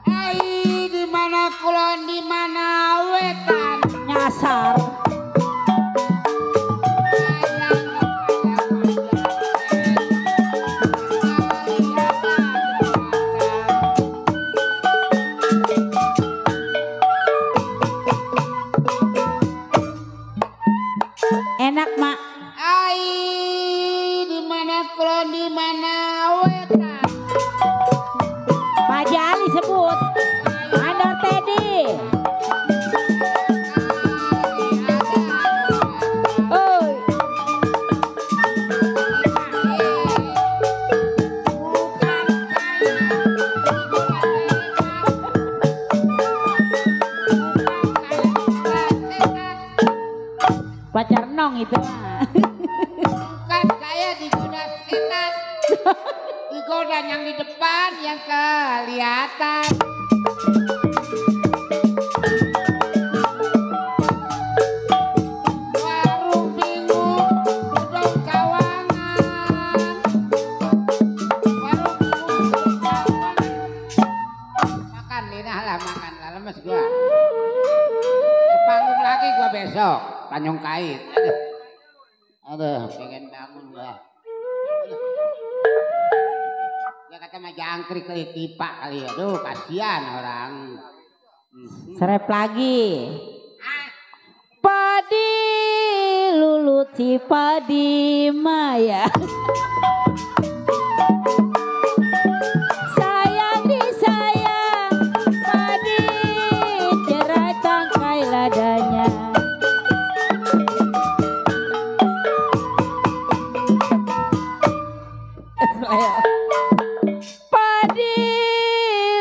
Ai di mana kulon di mana wetan Nyasar. Enak mak. Ai di mana kulon di mana wetan. Pak Jali sebut. Mandor Teddy. Oi. Pacar nong itu mah. Bukan saya digoda setan. Digoda yang di depan yang kelihatan. Warung bingung gedung kawangan. Warung bingung gedung kawangan. Makan linah lah makan lah lemes gua. Sepanggung lagi gua besok. Tanjung Kait. Aduh, pengen bangun gua. Ya kata mah jangkrik kali tipak kali. Aduh, kasihan orang. Serep lagi. Padi lulut si padi maya. Sayang disayang padi cerai tangkai ladanya. Padi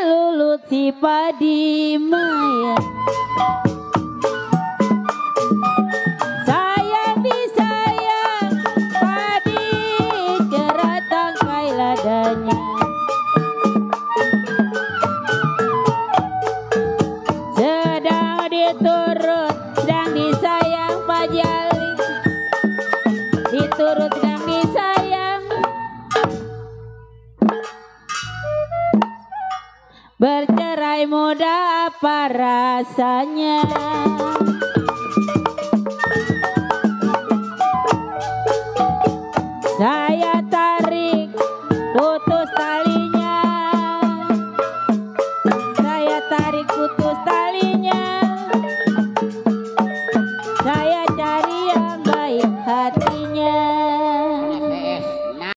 lulut si padi maya. Sayang disayang padi cerai tangkai ladanya. Sedang diturut sedang disayang Pak Jali. Diturut sedang disayang. Bercerai muda apa rasanya? Saya tarik